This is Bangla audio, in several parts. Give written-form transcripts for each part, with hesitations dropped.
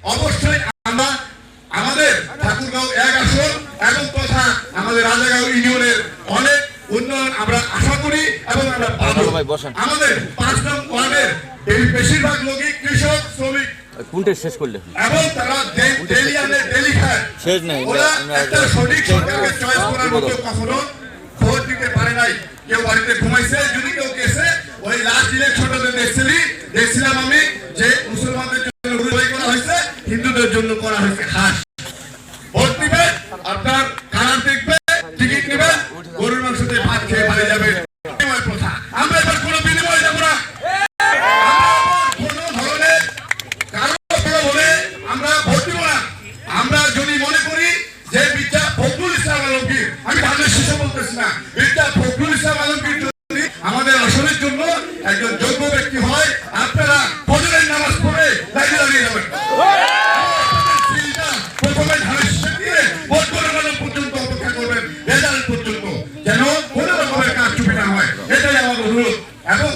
অবশ্যই আমরা আমাদের ঠাকুরগাঁও 1 আসন এবং তথা আমাদের রাজাগাঁও ইউনিয়নের অনেক উন্নয়ন আমরা আশা করি এবং আমরা পাবো। আমাদের 5 নং ওয়ার্ডের বেশিরভাগ লোকই কৃষক শ্রমিক কোনটা শেষ করলে এবং তারা ডেলি আনে ডেলি খায় শেষ নাই ওরা একটা সঠিক সরকারকে চয়েস করার মতো কখনো ভোট দিতে পারে নাই। কেউ বাড়িতে ঘুমাইছে, যদি কেউ গেছে ওই লাস্ট ইলেকশনটাতে দেখছিলাম আমি যে মুসলমানদের জন্য রুলাই করা হয়েছে, হিন্দুদের জন্য করা হয়েছে হাস। ভোট দিবে আপনার কারার দেখবে, টিকিট নেবে, গরুর মাংস দিয়ে ভাত খেয়ে বাড়ি যাবে। প্রথা আমরা এবার কোনো বিনিময় যাবো না, কোনো ধরনের কারো বলে আমরা ভোট দিব না। আমরা যদি মনে করি যে মির্জা ফখরুল ইসলাম আলমগীর, আমি ধানের শীর্ষে বলতেছি না, মির্জা ফখরুল ইসলাম আলমগীর যদি আমাদের আসনের জন্য একজন যোগ্য ব্যক্তি হয়, আপনারা ফজরের নামাজ পড়ে লাইনে দাঁড়িয়ে যাবেন। প্রথমে ধানের শীষে দিয়ে ভোট গণনা পর্যন্ত অপেক্ষা করবেন, রেজাল্ট পর্যন্ত, যেন কোনো রকমের কারচুপি না হয়, এটাই আমার অনুরোধ। এবং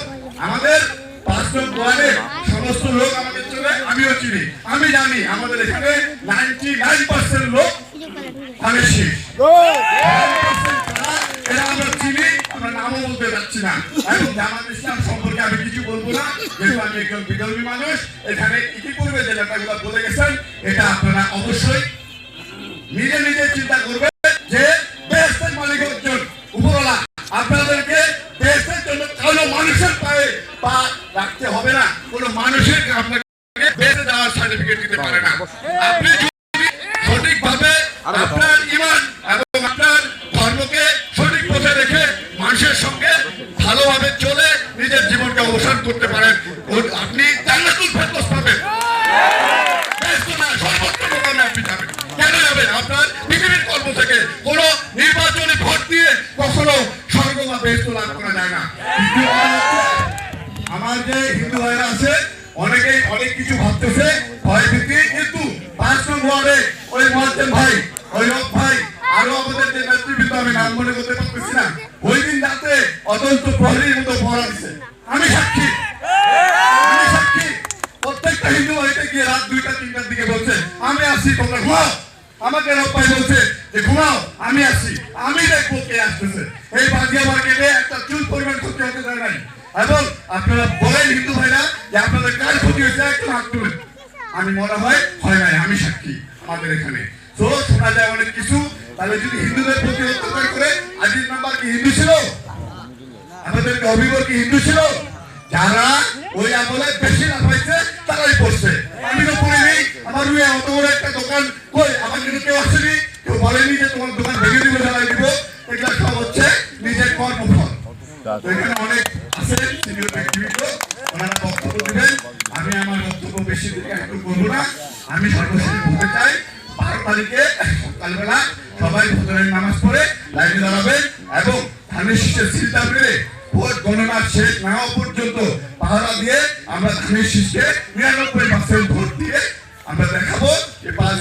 আমাদের 5 নং ওয়ার্ডের সমস্ত লোক আমাদের চলে, আমিও চিনি, আমি জানি আমাদের এখানে 99% লোক ধানের শীষ। এরা আমরা চিনি, আমরা নামও বলতে যাচ্ছি না। এবং জামাত ইসলাম সম্পর্কে আমি কিছু বলবো না, যেহেতু আমি একজন বিধর্মী মানুষ। এখানে ইতিপূর্বে যে নেতাগুলো বলে গেছেন, এটা আপনারা অবশ্যই নিজে নিজে চিন্তা করবেন যে দেশের মালিক একজন উপরওয়ালা, আপনাদেরকে দেশের জন্য কোনো মানুষের পায়ে পা রাখতে হবে না, কোনো মানুষের আপনাকে বেঁচে যাওয়ার সার্টিফিকেট দিতে পারে না। আপনি যদি সঠিকভাবে আপনার ঈমান এবং আপনার ধর্মকে সঠিক পথে রেখে মানুষের সঙ্গে ভালোভাবে চলে নিজের জীবনকে অবসান করতে পারেন, আপনি জান্নাতুল ফেরদৌস পাবেন। কেন যাবেন? আপনার পৃথিবীর কর্ম থেকে কোন নির্বাচনী ভোট দিয়ে কখনো স্বর্গ বা বেহেশত লাভ করা যায় না। আমার যে হিন্দু ভাইরা আছে অনেকেই অনেক কিছু ভাবতেছে, ভয়ভীতি, কিন্তু 5 নং ওয়ার্ডে ওই মহাজেন ভাই, ওই লোক ভাই, আরো আমাদের যে নেতৃবৃন্দ, আমি নাম মনে করতে পারতেছি না, ওই দিন রাতে অত্যন্ত প্রহরীর মতো পড়া দিচ্ছে। আমি সাক্ষী, প্রত্যেকটা হিন্দু বাড়িতে গিয়ে রাত 2টা 3টার দিকে বলছে আমি আসছি, তোমরা ঘুমাও। আমাকে রপ্পাই বলছে যে ঘুমাও, আমি আসছি, আমি দেখবো কে আসতেছে। এই বাগিয়া মার্কেটে একটা চুল পরিমাণ ক্ষতি হতে দেয় নাই। এবং আপনারা বলেন হিন্দু ভাইরা যে আপনাদের কার ক্ষতি হয়েছে, একটু হাত তুলেন। আমি মনে হয় নাই, আমি সাক্ষী আমাদের এখানে। তো শোনা যায় অনেক কিছু। তাহলে যদি হিন্দুদের প্রতি অত্যাচার করে, আজিজ মেম্বার কি হিন্দু ছিল? আমাদের অভিভাবক কি হিন্দু ছিল? যারা ওই আমলে বেশি লাভ হয়েছে তারাই করছে, আমি তো করিনি। আমার রুয়ে অত বড় একটা দোকান, কই আমার কিন্তু কেউ আসেনি, কেউ বলেনি যে তোমার দোকান ভেঙে দিব, জ্বালাই দিব। এগুলো সব হচ্ছে নিজের কর্মফল। এখানে অনেক আছে সিনিয়র ব্যক্তিবৃন্দ, ওনারা বক্তব্য দিবেন। আমি আমার বক্তব্য বেশি দিকে একটু করবো না। আমি সর্বশেষ বলতে চাই, 12 তারিখে সকালবেলা সবাই ফজরের নামাজ পড়ে লাইনে দাঁড়াবেন এবং ধানের শীষের সিলটা পেরে ভোট গণনা শেষ না হওয়া পর্যন্ত পাহারা দিয়ে আমরা ধানের শীষকে 99% ভোট দিয়ে আমরা দেখাবো যে 5